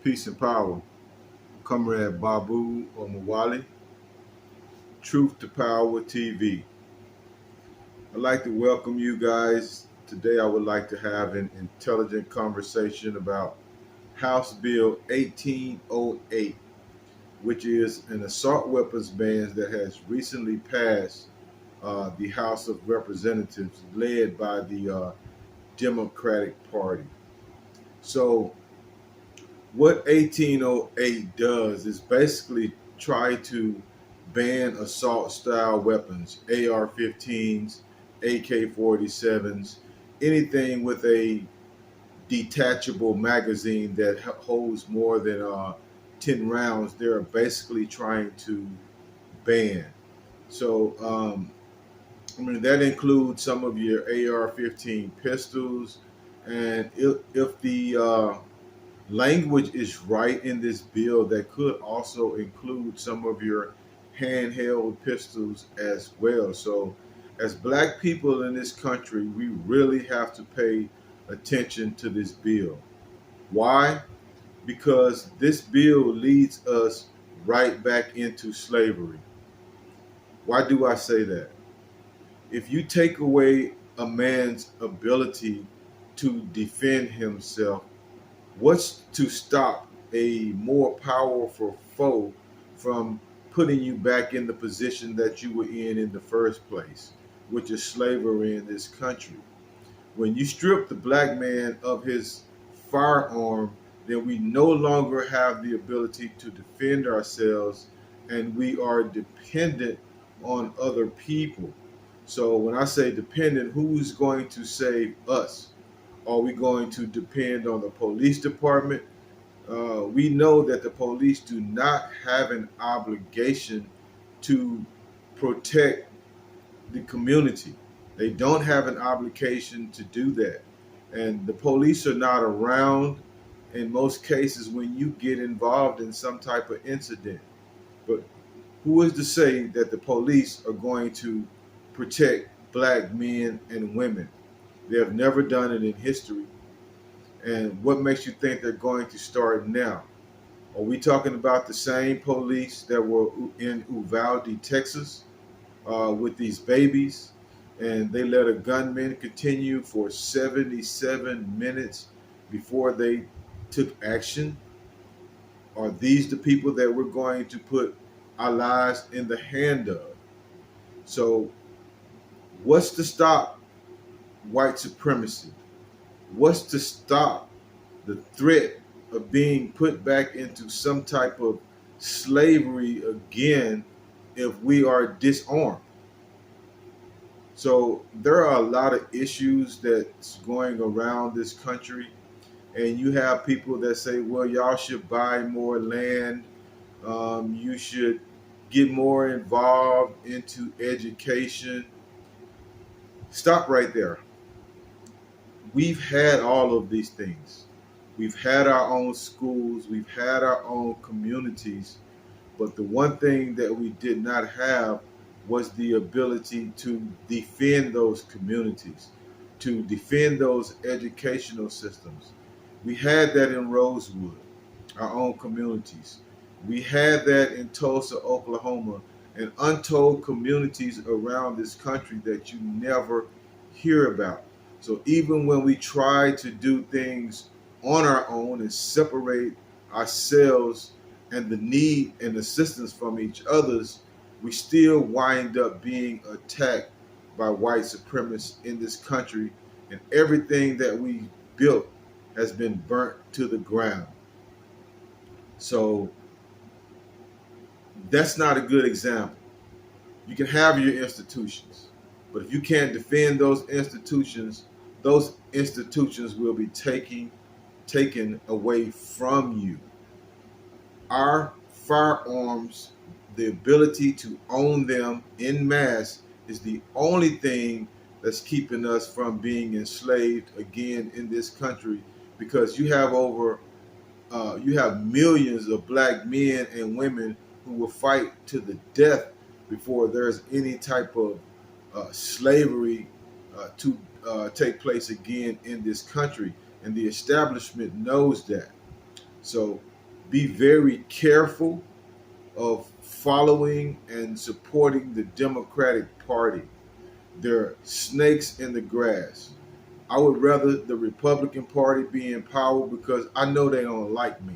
Peace and power. Comrade Babu or Mawali. Truth to Power TV. I'd like to welcome you guys. Today I would like to have an intelligent conversation about House Bill 1808, which is an assault weapons ban that has recently passed the House of Representatives led by the Democratic Party. So what 1808 does is basically try to ban assault style weapons, AR 15s, AK 47s, anything with a detachable magazine that holds more than 10 rounds. They're basically trying to ban. So, that includes some of your AR 15 pistols. And if the language is right in this bill, that could also include some of your handheld pistols as well. So, as black people in this country, we really have to pay attention to this bill. Why? Because this bill leads us right back into slavery. Why do I say that? If you take away a man's ability to defend himself, what's to stop a more powerful foe from putting you back in the position that you were in the first place, which is slavery in this country? When you strip the black man of his firearm, then we no longer have the ability to defend ourselves and we are dependent on other people. So when I say dependent, who's going to save us? Are we going to depend on the police department? We know that the police do not have an obligation to protect the community. They don't have an obligation to do that. And the police are not around in most cases when you get involved in some type of incident. But who is to say that the police are going to protect black men and women? They have never done it in history. And what makes you think they're going to start now? Are we talking about the same police that were in Uvalde, Texas, with these babies, and they let a gunman continue for 77 minutes before they took action? Are these the people that we're going to put our lives in the hand of? So, what's to stop white supremacy? What's to stop the threat of being put back into some type of slavery again if we are disarmed? So there are a lot of issues that's going around this country, and you have people that say, "Well, y'all should buy more land. You should get more involved into education." Stop right there. We've had all of these things. We've had our own schools. We've had our own communities. But the one thing that we did not have was the ability to defend those communities, to defend those educational systems. We had that in Rosewood, our own communities. We had that in Tulsa, Oklahoma, and untold communities around this country that you never hear about. So even when we try to do things on our own and separate ourselves and the need and assistance from each others, we still wind up being attacked by white supremacists in this country, and everything that we built has been burnt to the ground. So that's not a good example. You can have your institutions, but if you can't defend those institutions will be taken away from you. Our firearms, the ability to own them in mass, is the only thing that's keeping us from being enslaved again in this country, because you have millions of black men and women who will fight to the death before there's any type of slavery to take place again in this country, and the establishment knows that. So be very careful of following and supporting the Democratic Party. They're snakes in the grass. I would rather the Republican Party be in power because I know they don't like me.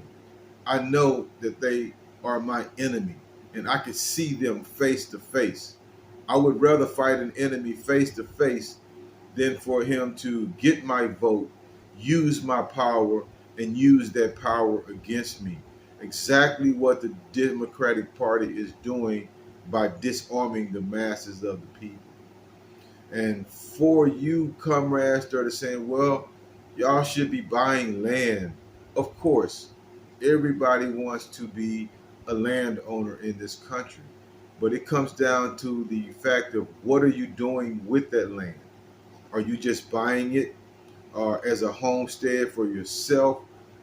I know that they are my enemy and I can see them face to face. I would rather fight an enemy face to face than for him to get my vote, use my power, and use that power against me. Exactly what the Democratic Party is doing by disarming the masses of the people. And for you, comrades, that are saying, well, y'all should be buying land. Of course, everybody wants to be a landowner in this country. But it comes down to the fact of what are you doing with that land? Are you just buying it as a homestead for yourself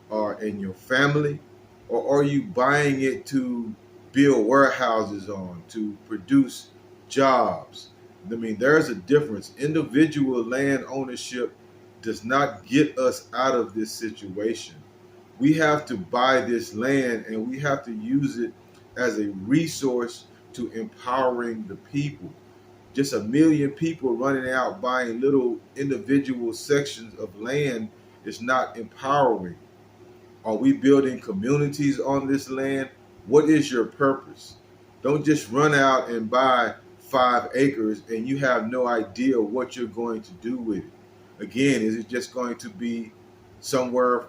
and your family? Or are you buying it to build warehouses on, to produce jobs? I mean, there's a difference. Individual land ownership does not get us out of this situation. We have to buy this land and we have to use it as a resource to empowering the people. Just a million people running out buying little individual sections of land is not empowering. Are we building communities on this land? What is your purpose? Don't just run out and buy 5 acres and you have no idea what you're going to do with it. Again, is it just going to be somewhere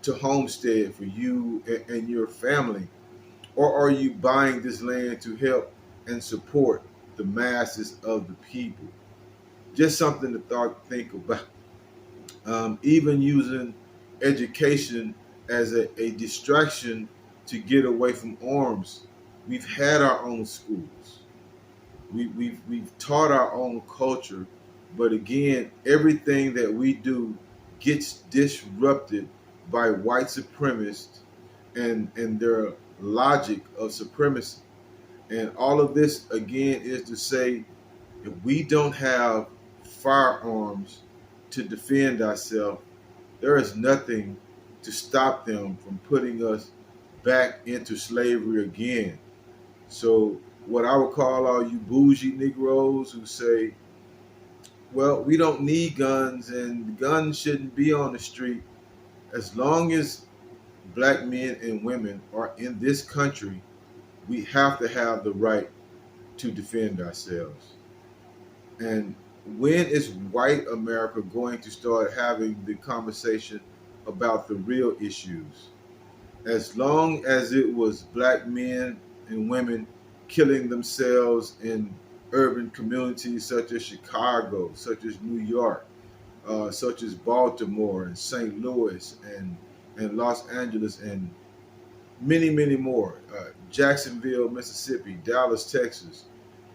to homestead for you and your family? Or are you buying this land to help and support the masses of the people? Just something to think about. Even using education as a distraction to get away from arms. We've had our own schools. We've taught our own culture, but again, everything that we do gets disrupted by white supremacists and their logic of supremacy. And all of this again is to say if we don't have firearms to defend ourselves, there is nothing to stop them from putting us back into slavery again. So what I would call all you bougie Negroes who say, well, we don't need guns and guns shouldn't be on the street. As long as black men and women are in this country, we have to have the right to defend ourselves. And when is white America going to start having the conversation about the real issues? As long as it was black men and women killing themselves in urban communities such as Chicago, such as New York, such as Baltimore and St. Louis and Los Angeles and many, many more, Jacksonville, Mississippi, Dallas, Texas,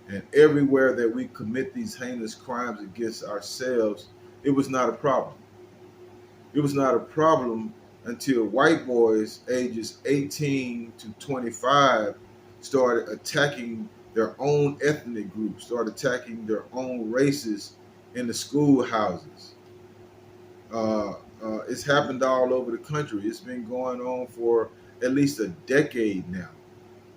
and everywhere that we commit these heinous crimes against ourselves, it was not a problem. It was not a problem until white boys ages 18 to 25 started attacking their own ethnic groups, started attacking their own races in the schoolhouses. It's happened all over the country. It's been going on for at least a decade now.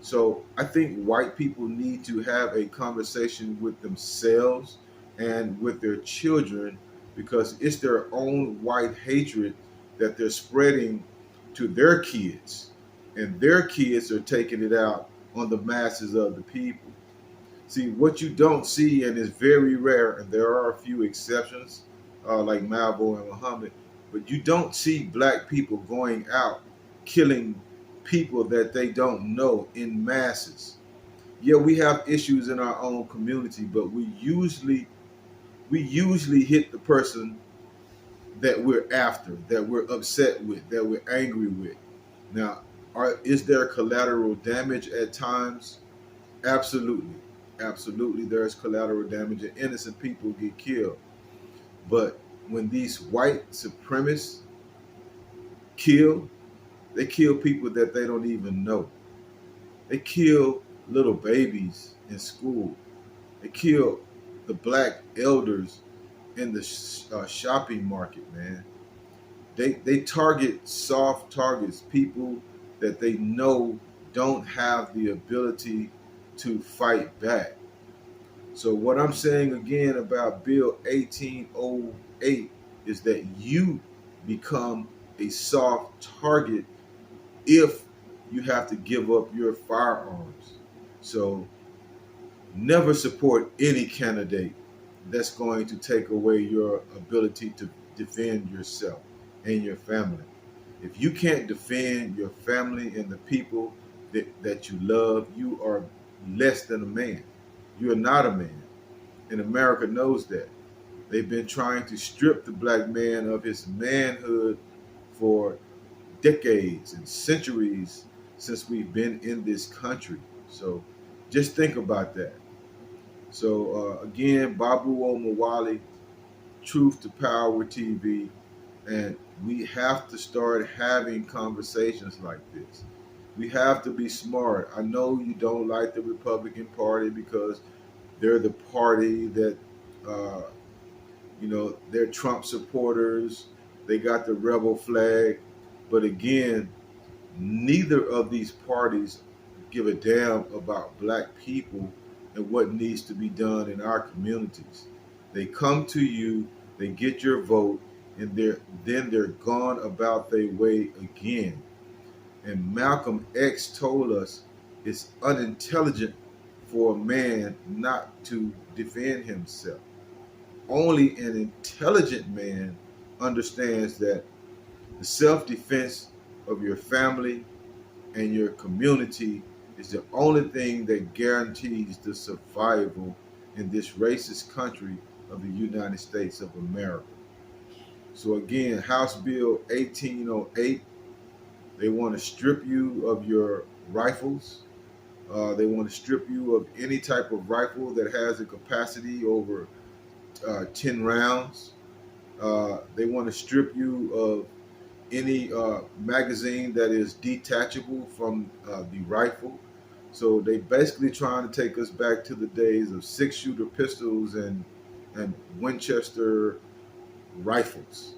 So I think white people need to have a conversation with themselves and with their children because it's their own white hatred that they're spreading to their kids. And their kids are taking it out on the masses of the people. See, what you don't see, and is very rare, and there are a few exceptions, like Malvo and Muhammad, but you don't see black people going out killing people that they don't know in masses. Yeah, we have issues in our own community, but we usually hit the person that we're after, that we're upset with, that we're angry with. Now, is there collateral damage at times? Absolutely. Absolutely, there's collateral damage and innocent people get killed. But when these white supremacists kill, they kill people that they don't even know. They kill little babies in school. They kill the black elders in the shopping market, man. They target soft targets, people that they know don't have the ability to fight back. So what I'm saying again about Bill 1808 is that you become a soft target if you have to give up your firearms. So never support any candidate that's going to take away your ability to defend yourself and your family. If you can't defend your family and the people that you love, you are less than a man. You are not a man. And America knows that. They've been trying to strip the black man of his manhood for decades and centuries since we've been in this country. So just think about that. So again, Babu Omawali, Truth to Power TV, and we have to start having conversations like this. We have to be smart. I know you don't like the Republican Party because they're the party that, uh, they're Trump supporters. They got the rebel flag. But again, neither of these parties give a damn about black people and what needs to be done in our communities. They come to you, they get your vote, and then they're gone about their way again. And Malcolm X told us it's unintelligent for a man not to defend himself. Only an intelligent man understands that the self-defense of your family and your community is the only thing that guarantees the survival in this racist country of the United States of America. So again, House Bill 1808, they want to strip you of your rifles. They want to strip you of any type of rifle that has a capacity over 10 rounds. They want to strip you of any magazine that is detachable from the rifle. So they basically trying to take us back to the days of six-shooter pistols and Winchester rifles.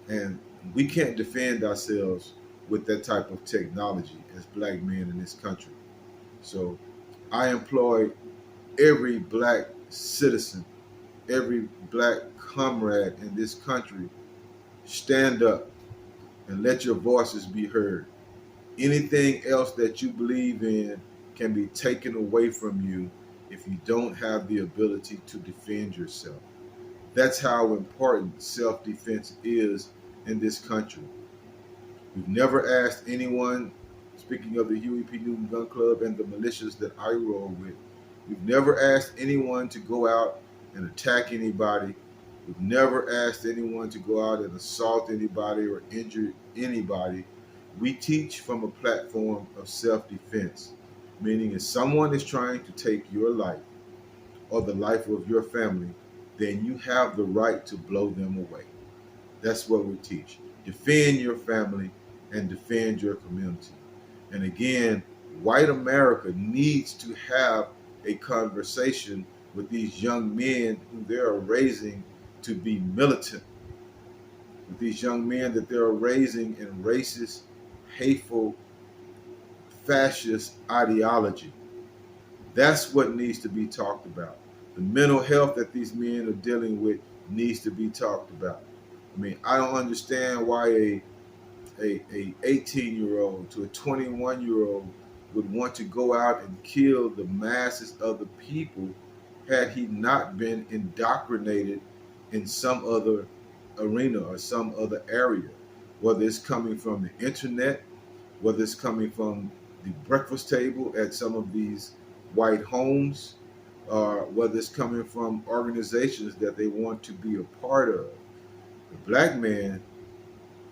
And we can't defend ourselves with that type of technology as black men in this country. So I employ every black citizen, every black comrade in this country, stand up and let your voices be heard. Anything else that you believe in can be taken away from you if you don't have the ability to defend yourself. That's how important self-defense is in this country. We've never asked anyone, speaking of the Huey P. Newton Gun Club and the militias that I roll with, we've never asked anyone to go out and attack anybody. We've never asked anyone to go out and assault anybody or injure anybody. We teach from a platform of self-defense, meaning if someone is trying to take your life or the life of your family, then you have the right to blow them away. That's what we teach. Defend your family and defend your community. And again, white America needs to have a conversation with these young men who they are raising to be militant, with these young men that they're raising in racist, hateful, fascist ideology. That's what needs to be talked about. The mental health that these men are dealing with needs to be talked about. I mean, I don't understand why a 18-year-old to a 21-year-old would want to go out and kill the masses of the people had he not been indoctrinated in some other arena or some other area, whether it's coming from the internet, whether it's coming from the breakfast table at some of these white homes, or whether it's coming from organizations that they want to be a part of. The black man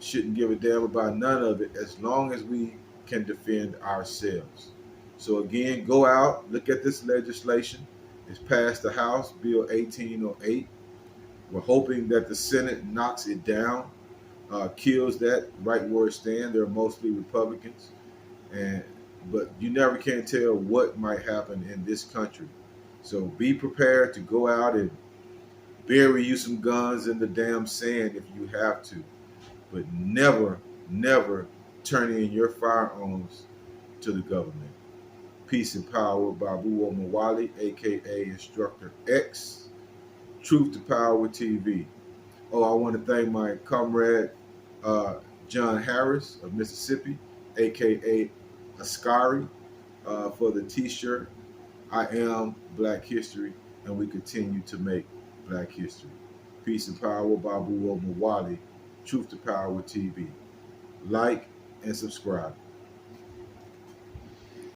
shouldn't give a damn about none of it as long as we can defend ourselves. So again, go out, look at this legislation. It's passed the House, Bill 1808. We're hoping that the Senate knocks it down, kills that right where it stands. They're mostly Republicans, but you never can tell what might happen in this country. So be prepared to go out and bury you some guns in the damn sand if you have to, but never, never turning in your firearms to the government. Peace and Power, Babu Omawali, aka Instructor X. Truth to Power TV. Oh, I want to thank my comrade John Harris of Mississippi, aka Ascari, for the t-shirt. I am Black History, and we continue to make Black History. Peace and Power, Babu Omawali. Truth to Power TV. Like and subscribe.